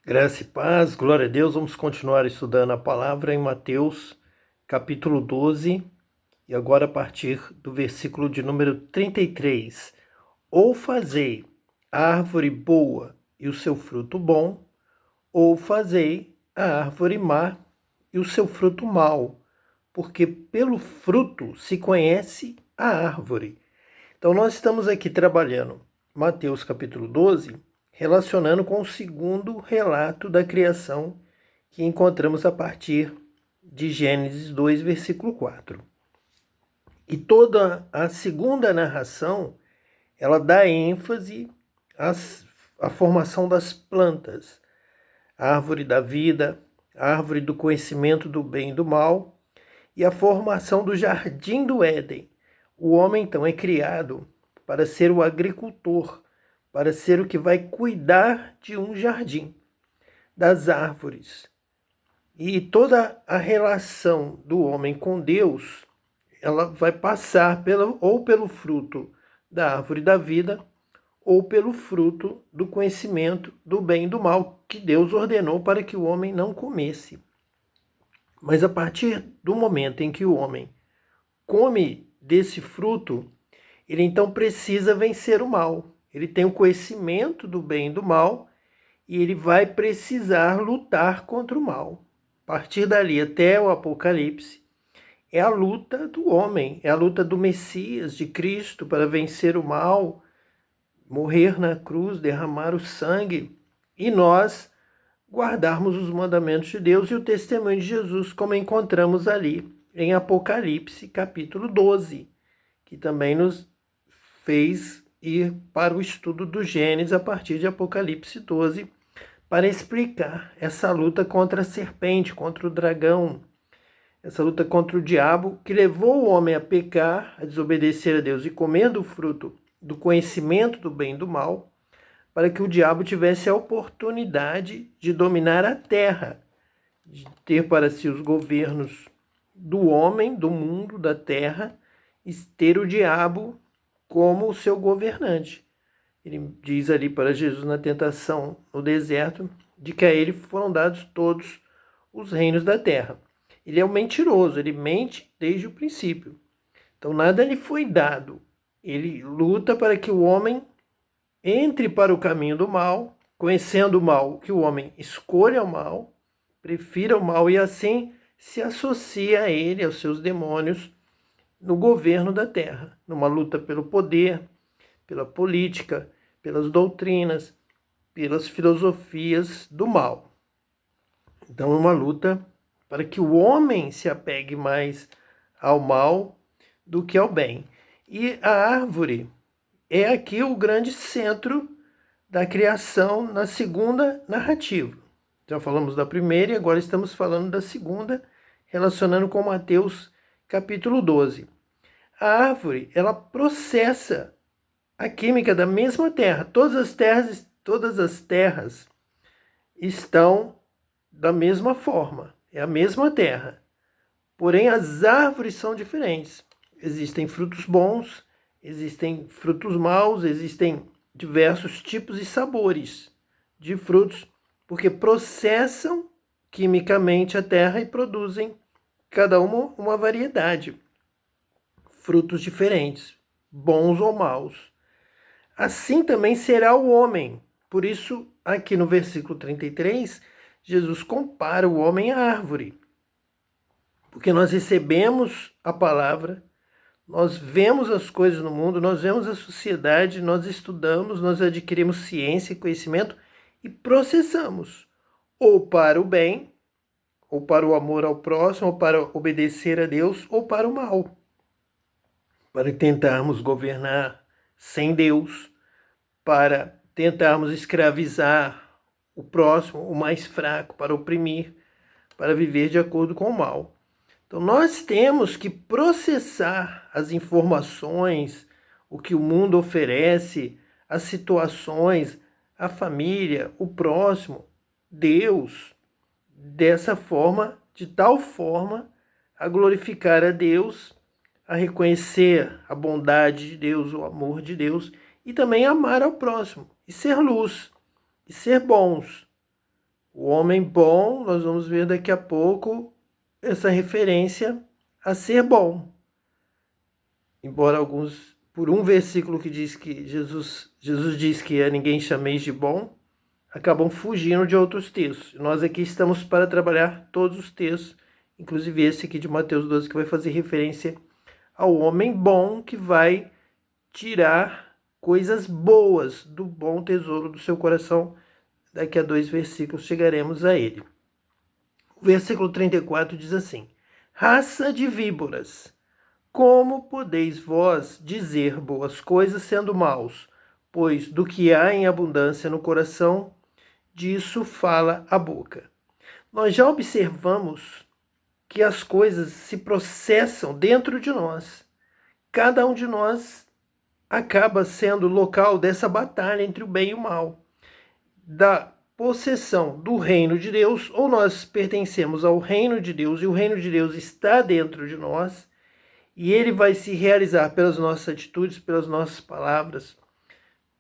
Graça e paz, glória a Deus. Vamos continuar estudando a palavra em Mateus, capítulo 12, e agora a partir do versículo de número 33. Ou fazei a árvore boa e o seu fruto bom, ou fazei a árvore má e o seu fruto mau, porque pelo fruto se conhece a árvore. Então nós estamos aqui trabalhando Mateus capítulo 12, relacionando com o segundo relato da criação que encontramos a partir de Gênesis 2, versículo 4. E toda a segunda narração, ela dá ênfase à formação das plantas, a árvore da vida, a árvore do conhecimento do bem e do mal, e a formação do jardim do Éden. O homem, então, é criado para ser o agricultor, para ser o que vai cuidar de um jardim, das árvores. E toda a relação do homem com Deus, ela vai passar ou pelo fruto da árvore da vida, ou pelo fruto do conhecimento do bem e do mal, que Deus ordenou para que o homem não comesse. Mas a partir do momento em que o homem come desse fruto, ele então precisa vencer o mal. Ele tem o conhecimento do bem e do mal e ele vai precisar lutar contra o mal. A partir dali até o Apocalipse, é a luta do homem, é a luta do Messias, de Cristo, para vencer o mal, morrer na cruz, derramar o sangue e nós guardarmos os mandamentos de Deus e o testemunho de Jesus, como encontramos ali em Apocalipse, capítulo 12, que também nos fez ir para o estudo do Gênesis a partir de Apocalipse 12, para explicar essa luta contra a serpente, contra o dragão, essa luta contra o diabo, que levou o homem a pecar, a desobedecer a Deus e comer do fruto do conhecimento do bem e do mal, para que o diabo tivesse a oportunidade de dominar a terra, de ter para si os governos do homem, do mundo, da terra, e ter o diabo como o seu governante. Ele diz ali para Jesus na tentação no deserto, de que a ele foram dados todos os reinos da terra. Ele é um mentiroso, ele mente desde o princípio. Então nada lhe foi dado. Ele luta para que o homem entre para o caminho do mal, conhecendo o mal, que o homem escolha o mal, prefira o mal e assim se associa a ele, aos seus demônios, no governo da terra, numa luta pelo poder, pela política, pelas doutrinas, pelas filosofias do mal. Então é uma luta para que o homem se apegue mais ao mal do que ao bem. E a árvore é aqui o grande centro da criação na segunda narrativa. Já falamos da primeira e agora estamos falando da segunda, relacionando com Mateus capítulo 12. A árvore, ela processa a química da mesma terra. Todas as terras estão da mesma forma. É a mesma terra. Porém, as árvores são diferentes. Existem frutos bons, existem frutos maus, existem diversos tipos e sabores de frutos, porque processam quimicamente a terra e produzem cada uma variedade. Frutos diferentes, bons ou maus. Assim também será o homem. Por isso, aqui no versículo 33, Jesus compara o homem à árvore. Porque nós recebemos a palavra, nós vemos as coisas no mundo, nós vemos a sociedade, nós estudamos, nós adquirimos ciência e conhecimento e processamos, ou para o bem, ou para o amor ao próximo, ou para obedecer a Deus, ou para o mal, para tentarmos governar sem Deus, para tentarmos escravizar o próximo, o mais fraco, para oprimir, para viver de acordo com o mal. Então, nós temos que processar as informações, o que o mundo oferece, as situações, a família, o próximo, Deus, dessa forma, de tal forma, a glorificar a Deus, a reconhecer a bondade de Deus, o amor de Deus, e também amar ao próximo, e ser luz, e ser bons, O homem bom, nós vamos ver daqui a pouco essa referência a ser bom. Embora alguns, por um versículo que diz que Jesus diz que a ninguém chameis de bom, acabam fugindo de outros textos. Nós aqui estamos para trabalhar todos os textos, inclusive esse aqui de Mateus 12, que vai fazer referência ao homem bom que vai tirar coisas boas do bom tesouro do seu coração. Daqui a 2 versículos chegaremos a ele. O versículo 34 diz assim: raça de víboras, como podeis vós dizer boas coisas sendo maus? Pois do que há em abundância no coração, disso fala a boca. Nós já observamos que as coisas se processam dentro de nós. Cada um de nós acaba sendo local dessa batalha entre o bem e o mal, da possessão do reino de Deus, ou nós pertencemos ao reino de Deus e o reino de Deus está dentro de nós, e ele vai se realizar pelas nossas atitudes, pelas nossas palavras,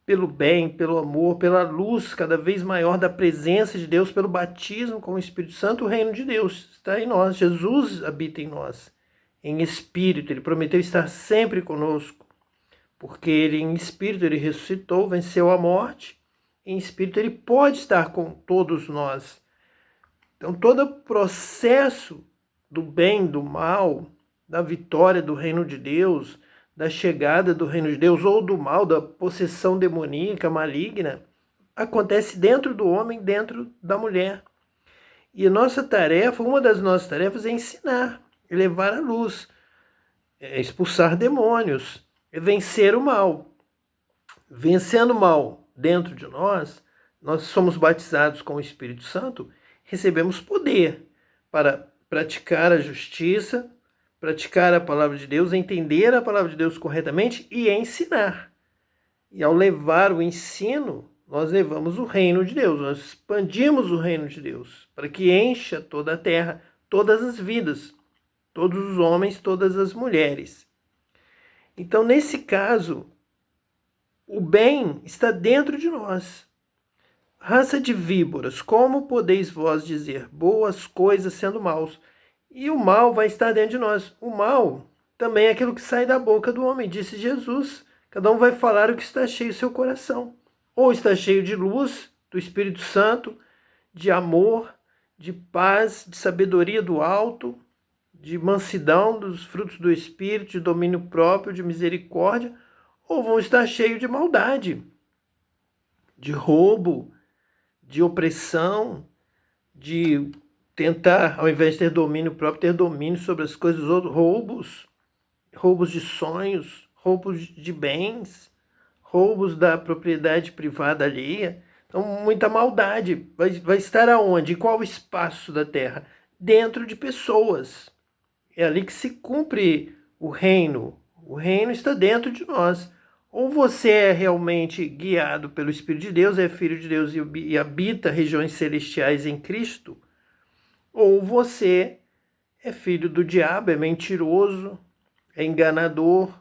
pelo bem, pelo amor, pela luz cada vez maior da presença de Deus, pelo batismo com o Espírito Santo. O reino de Deus está em nós, Jesus habita em nós, em espírito. Ele prometeu estar sempre conosco, porque ele em espírito ele ressuscitou, venceu a morte. Em espírito ele pode estar com todos nós. Então todo o processo do bem, do mal, da vitória do reino de Deus, da chegada do reino de Deus, ou do mal, da possessão demoníaca, maligna, acontece dentro do homem, dentro da mulher. E a nossa tarefa, uma das nossas tarefas é ensinar, é levar a luz, é expulsar demônios, é vencer o mal. Vencendo o mal dentro de nós, nós somos batizados com o Espírito Santo, recebemos poder para praticar a justiça, praticar a palavra de Deus, entender a palavra de Deus corretamente e ensinar. E ao levar o ensino, nós levamos o reino de Deus, nós expandimos o reino de Deus, para que encha toda a terra, todas as vidas, todos os homens, todas as mulheres. Então, nesse caso, o bem está dentro de nós. Raça de víboras, como podeis vós dizer boas coisas sendo maus? E o mal vai estar dentro de nós. O mal também é aquilo que sai da boca do homem, disse Jesus. Cada um vai falar o que está cheio do seu coração. Ou está cheio de luz, do Espírito Santo, de amor, de paz, de sabedoria do alto, de mansidão, dos frutos do Espírito, de domínio próprio, de misericórdia, ou vão estar cheios de maldade, de roubo, de opressão, de tentar, ao invés de ter domínio próprio, ter domínio sobre as coisas dos outros, roubos de sonhos, roubos de bens, roubos da propriedade privada alheia. Então, muita maldade vai estar aonde? Em qual espaço da terra? Dentro de pessoas. É ali que se cumpre o reino. O reino está dentro de nós. Ou você é realmente guiado pelo Espírito de Deus, é filho de Deus e habita regiões celestiais em Cristo, ou você é filho do diabo, é mentiroso, é enganador,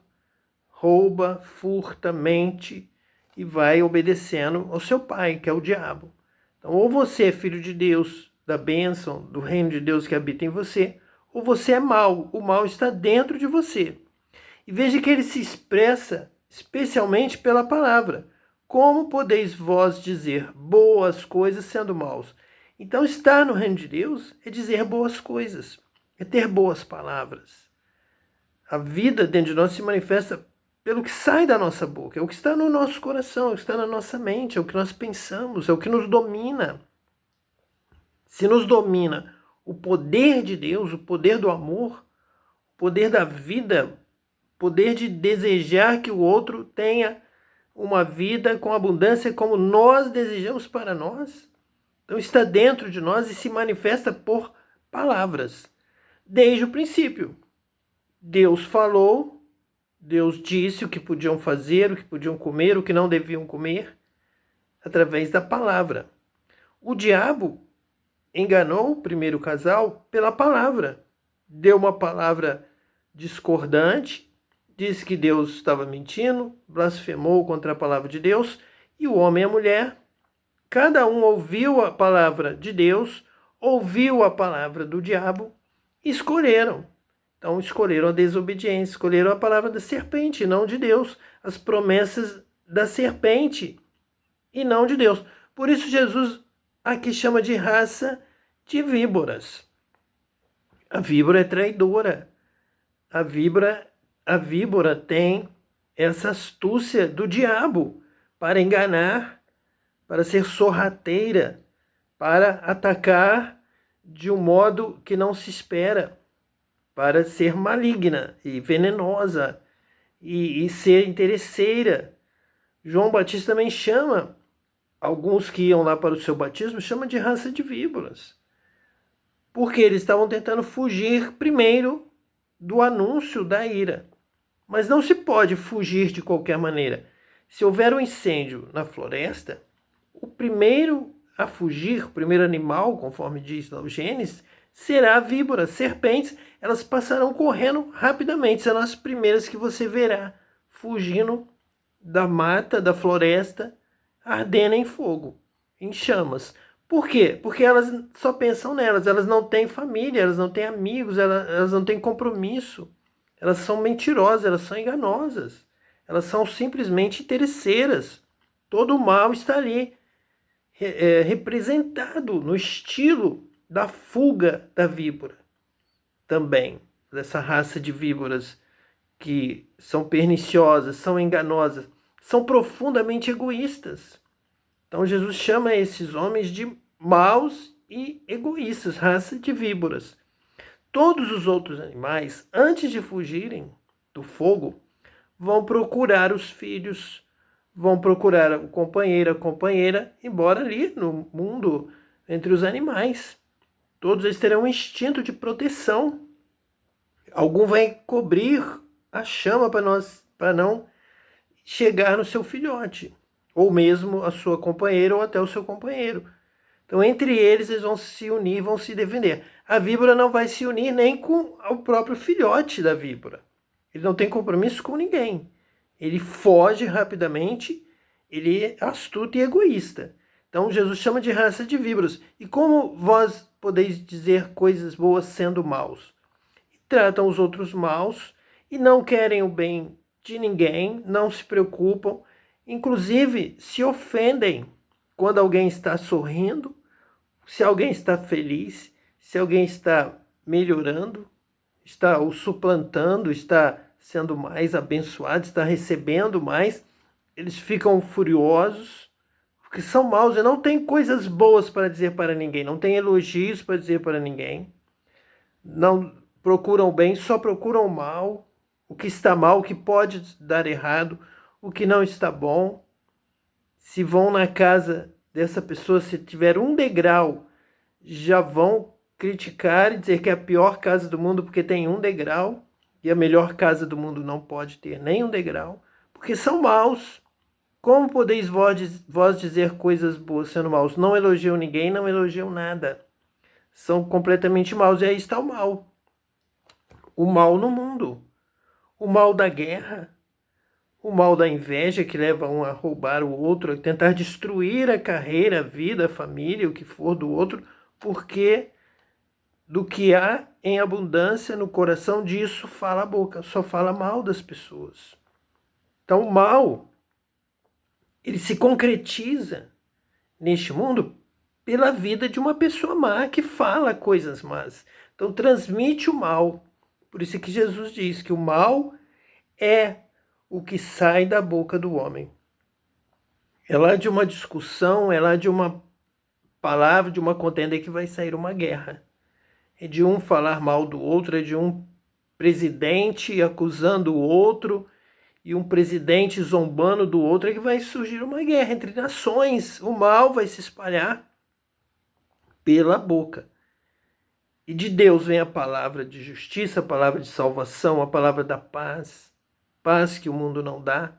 rouba, furta, mente e vai obedecendo ao seu pai, que é o diabo. Então, ou você é filho de Deus, da bênção, do reino de Deus que habita em você, ou você é mau, o mal está dentro de você. E veja que ele se expressa especialmente pela palavra. Como podeis vós dizer boas coisas sendo maus? Então, estar no reino de Deus é dizer boas coisas, é ter boas palavras. A vida dentro de nós se manifesta pelo que sai da nossa boca, é o que está no nosso coração, é o que está na nossa mente, é o que nós pensamos, é o que nos domina. Se nos domina o poder de Deus, o poder do amor, o poder da vida, poder de desejar que o outro tenha uma vida com abundância como nós desejamos para nós. Então está dentro de nós e se manifesta por palavras. Desde o princípio. Deus falou, Deus disse o que podiam fazer, o que podiam comer, o que não deviam comer, através da palavra. O diabo enganou o primeiro casal pela palavra. Deu uma palavra discordante, disse que Deus estava mentindo, blasfemou contra a palavra de Deus, e o homem e a mulher Cada um ouviu a palavra de Deus, ouviu a palavra do diabo e escolheram. Então escolheram a desobediência, escolheram a palavra da serpente, não de Deus, as promessas da serpente e não de Deus. Por isso Jesus aqui chama de raça de víboras. A víbora é traidora. A víbora tem essa astúcia do diabo para enganar, para ser sorrateira, para atacar de um modo que não se espera, para ser maligna e venenosa e ser interesseira. João Batista também chama, alguns que iam lá para o seu batismo, chama de raça de víboras. Porque eles estavam tentando fugir primeiro do anúncio da ira. Mas não se pode fugir de qualquer maneira. Se houver um incêndio na floresta, o primeiro a fugir, o primeiro animal, conforme diz lá o Gênesis, será a víbora. Serpentes, elas passarão correndo rapidamente. Serão as primeiras que você verá fugindo da mata, da floresta, ardendo em fogo, em chamas. Por quê? Porque elas só pensam nelas. Elas não têm família, elas não têm amigos, elas não têm compromisso. Elas são mentirosas, elas são enganosas. Elas são simplesmente interesseiras. Todo o mal está ali representado no estilo da fuga da víbora. Também, dessa raça de víboras que são perniciosas, são enganosas, são profundamente egoístas. Então Jesus chama esses homens de maus e egoístas, raça de víboras. Todos os outros animais, antes de fugirem do fogo, vão procurar os filhos, vão procurar o companheiro, a companheira, embora ali no mundo, entre os animais. Todos eles terão um instinto de proteção. Algum vai cobrir a chama para não chegar no seu filhote, ou mesmo a sua companheira ou até o seu companheiro. Então, entre eles vão se unir, vão se defender. A víbora não vai se unir nem com o próprio filhote da víbora. Ele não tem compromisso com ninguém. Ele foge rapidamente, ele é astuto e egoísta. Então, Jesus chama de raça de víboras. E como vós podeis dizer coisas boas sendo maus? E tratam os outros maus e não querem o bem de ninguém, não se preocupam, inclusive se ofendem quando alguém está sorrindo, se alguém está feliz, se alguém está melhorando, está o suplantando, está sendo mais abençoado, está recebendo mais, eles ficam furiosos, porque são maus e não tem coisas boas para dizer para ninguém, não tem elogios para dizer para ninguém, não procuram o bem, só procuram o mal, o que está mal, o que pode dar errado, o que não está bom. Se vão na casa dessa pessoa, se tiver um degrau, já vão criticar e dizer que é a pior casa do mundo porque tem um degrau, e a melhor casa do mundo não pode ter nem um degrau, porque são maus. Como podeis vós dizer coisas boas sendo maus? Não elogiam ninguém, não elogiam nada. São completamente maus, e aí está o mal. O mal no mundo. O mal da guerra. O mal da inveja que leva um a roubar o outro, a tentar destruir a carreira, a vida, a família, o que for do outro, porque do que há em abundância no coração, disso fala a boca, só fala mal das pessoas. Então o mal, ele se concretiza neste mundo pela vida de uma pessoa má que fala coisas más. Então transmite o mal. Por isso que Jesus diz que o mal é o que sai da boca do homem. É lá de uma discussão, é lá de uma palavra, de uma contenda que vai sair uma guerra. É de um falar mal do outro, é de um presidente acusando o outro e um presidente zombando do outro, é que vai surgir uma guerra entre nações. O mal vai se espalhar pela boca. E de Deus vem a palavra de justiça, a palavra de salvação, a palavra da paz. Paz que o mundo não dá.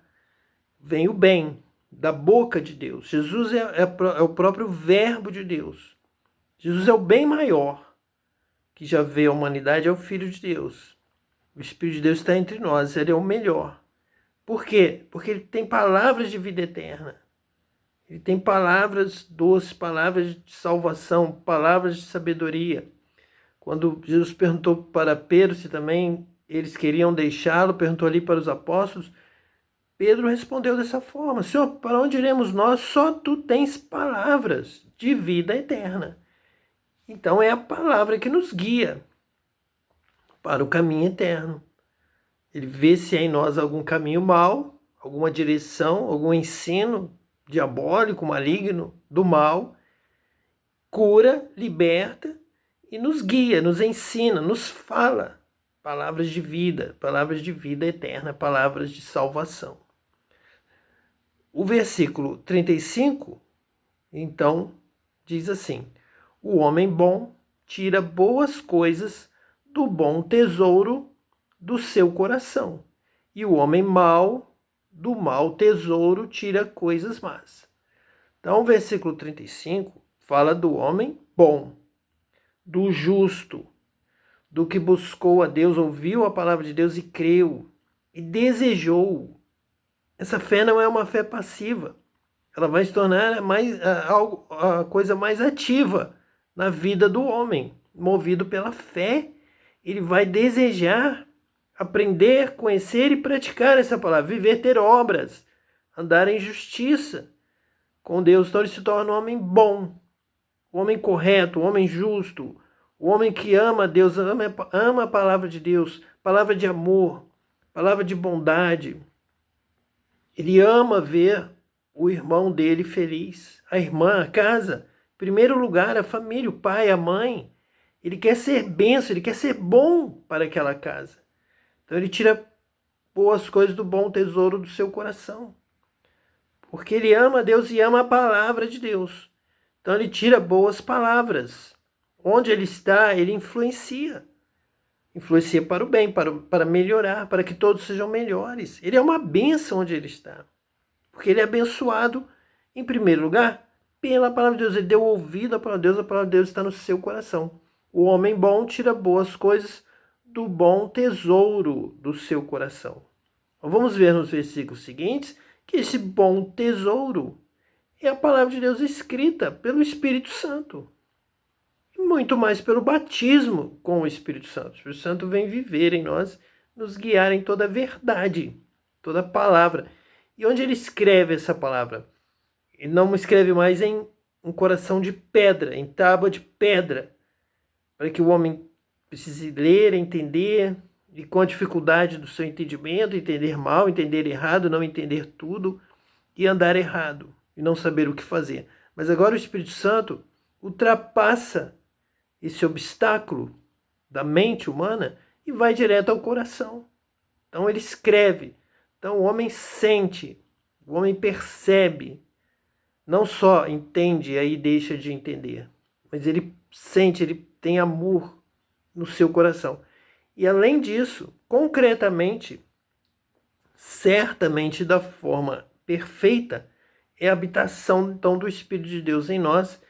Vem o bem da boca de Deus. Jesus é o próprio verbo de Deus. Jesus é o bem maior que já veio à humanidade, é o Filho de Deus. O Espírito de Deus está entre nós, ele é o melhor. Por quê? Porque ele tem palavras de vida eterna. Ele tem palavras doces, palavras de salvação, palavras de sabedoria. Quando Jesus perguntou para Pedro se também eles queriam deixá-lo, perguntou ali para os apóstolos, Pedro respondeu dessa forma: Senhor, para onde iremos nós? Só tu tens palavras de vida eterna. Então é a palavra que nos guia para o caminho eterno. Ele vê se há em nós algum caminho mau, alguma direção, algum ensino diabólico, maligno, do mal, cura, liberta e nos guia, nos ensina, nos fala palavras de vida eterna, palavras de salvação. O versículo 35, então, diz assim: o homem bom tira boas coisas do bom tesouro do seu coração, e o homem mau, do mau tesouro, tira coisas más. Então, o versículo 35 fala do homem bom, do justo, do que buscou a Deus, ouviu a palavra de Deus e creu, e desejou. Essa fé não é uma fé passiva. Ela vai se tornar a coisa mais ativa na vida do homem. Movido pela fé, ele vai desejar aprender, conhecer e praticar essa palavra, viver, ter obras, andar em justiça com Deus. Então ele se torna um homem bom, um homem correto, um homem justo, um homem que ama a Deus, ama a palavra de Deus, palavra de amor, palavra de bondade. Ele ama ver o irmão dele feliz, a irmã, a casa, em primeiro lugar, a família, o pai, a mãe. Ele quer ser bênção, ele quer ser bom para aquela casa. Então ele tira boas coisas do bom tesouro do seu coração. Porque ele ama Deus e ama a palavra de Deus. Então ele tira boas palavras. Onde ele está, ele influencia. Influencia para o bem, para melhorar, para que todos sejam melhores. Ele é uma bênção onde ele está. Porque ele é abençoado, em primeiro lugar, pela palavra de Deus. Ele deu ouvido à palavra de Deus, a palavra de Deus está no seu coração. O homem bom tira boas coisas do bom tesouro do seu coração. Então, vamos ver nos versículos seguintes que esse bom tesouro é a palavra de Deus escrita pelo Espírito Santo. E muito mais pelo batismo com o Espírito Santo. O Espírito Santo vem viver em nós, nos guiar em toda a verdade, toda a palavra. E onde ele escreve essa palavra? Ele não escreve mais em um coração de pedra, em tábua de pedra, para que o homem precise ler, entender, e com a dificuldade do seu entendimento, entender mal, entender errado, não entender tudo, e andar errado, e não saber o que fazer. Mas agora o Espírito Santo ultrapassa esse obstáculo da mente humana e vai direto ao coração. Então ele escreve. Então o homem sente, o homem percebe, não só entende e aí deixa de entender, mas ele sente, ele tem amor no seu coração. E além disso, concretamente, certamente da forma perfeita, é a habitação então do Espírito de Deus em nós,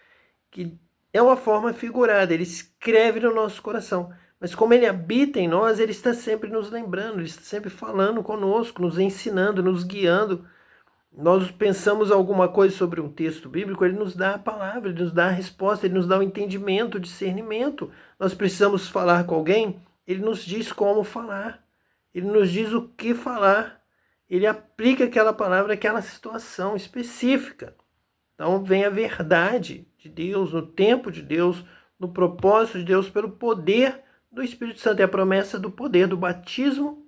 que é uma forma figurada, ele escreve no nosso coração. Mas como ele habita em nós, ele está sempre nos lembrando, ele está sempre falando conosco, nos ensinando, nos guiando. Nós pensamos alguma coisa sobre um texto bíblico, ele nos dá a palavra, ele nos dá a resposta, ele nos dá o entendimento, o discernimento. Nós precisamos falar com alguém, ele nos diz como falar, ele nos diz o que falar, ele aplica aquela palavra àquela situação específica. Então vem a verdade de Deus, no tempo de Deus, no propósito de Deus, pelo poder do Espírito Santo. É a promessa do poder, do batismo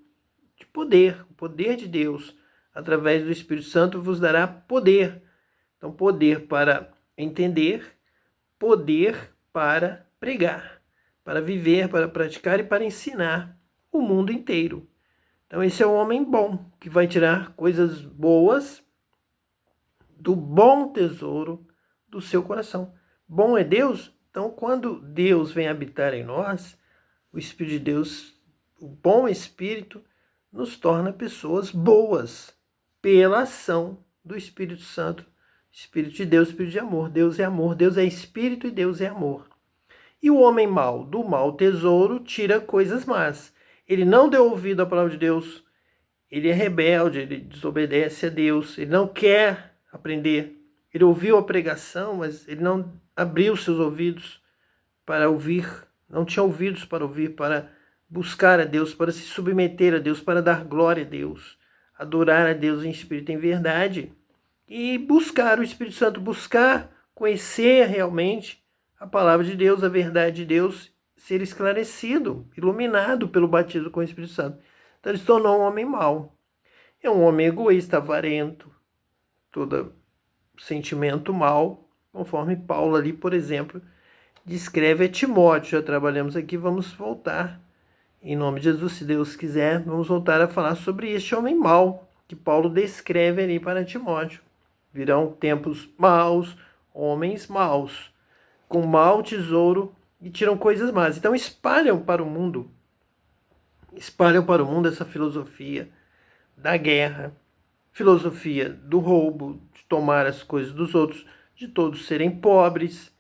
de poder, o poder de Deus. Através do Espírito Santo vos dará poder. Então, poder para entender, poder para pregar, para viver, para praticar e para ensinar o mundo inteiro. Então, esse é o homem bom, que vai tirar coisas boas do bom tesouro do seu coração. Bom é Deus? Então, quando Deus vem habitar em nós, o Espírito de Deus, o bom Espírito, nos torna pessoas boas, pela ação do Espírito Santo, Espírito de Deus, Espírito de amor. Deus é amor, Deus é Espírito e Deus é amor. E o homem mau, do mau tesouro, tira coisas más. Ele não deu ouvido à palavra de Deus, ele é rebelde, ele desobedece a Deus, ele não quer aprender, Ele ouviu a pregação, mas ele não abriu seus ouvidos para ouvir, não tinha ouvidos para ouvir, para buscar a Deus, para se submeter a Deus, para dar glória a Deus, adorar a Deus em espírito e em verdade, e buscar o Espírito Santo, buscar conhecer realmente a palavra de Deus, a verdade de Deus, ser esclarecido, iluminado pelo batismo com o Espírito Santo. Então ele se tornou um homem mau. É um homem egoísta, avarento, todo sentimento mau, conforme Paulo ali, por exemplo, descreve a Timóteo. Já trabalhamos aqui, vamos voltar. Em nome de Jesus, se Deus quiser, vamos voltar a falar sobre este homem mau, que Paulo descreve ali para Timóteo. Virão tempos maus, homens maus, com mau tesouro e tiram coisas más. Então espalham para o mundo essa filosofia da guerra, filosofia do roubo, de tomar as coisas dos outros, de todos serem pobres,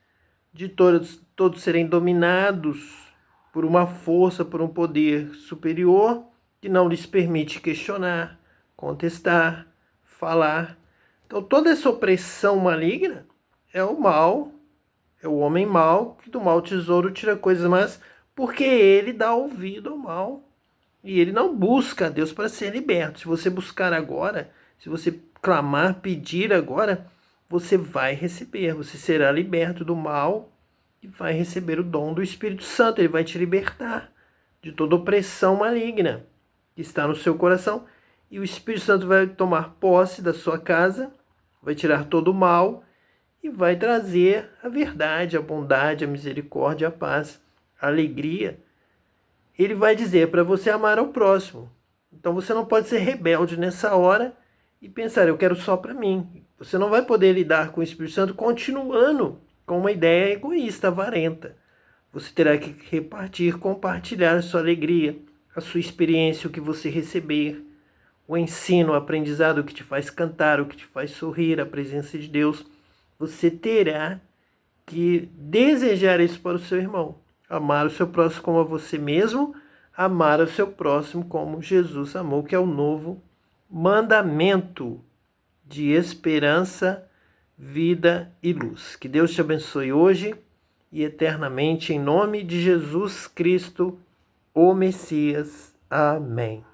de todos serem dominados por uma força, por um poder superior que não lhes permite questionar, contestar, falar. Então toda essa opressão maligna é o mal, é o homem mau, que do mau tesouro tira coisas más, porque ele dá ouvido ao mal. E ele não busca a Deus para ser liberto. Se você buscar agora, se você clamar, pedir agora, você vai receber. Você será liberto do mal e vai receber o dom do Espírito Santo. Ele vai te libertar de toda opressão maligna que está no seu coração. E o Espírito Santo vai tomar posse da sua casa, vai tirar todo o mal e vai trazer a verdade, a bondade, a misericórdia, a paz, a alegria. Ele vai dizer para você amar ao próximo. Então você não pode ser rebelde nessa hora e pensar, eu quero só para mim. Você não vai poder lidar com o Espírito Santo continuando com uma ideia egoísta, avarenta. Você terá que repartir, compartilhar a sua alegria, a sua experiência, o que você receber, o ensino, o aprendizado, o que te faz cantar, o que te faz sorrir, a presença de Deus. Você terá que desejar isso para o seu irmão. Amar o seu próximo como a você mesmo, amar o seu próximo como Jesus amou, que é o novo mandamento de esperança, vida e luz. Que Deus te abençoe hoje e eternamente, em nome de Jesus Cristo, o Messias. Amém.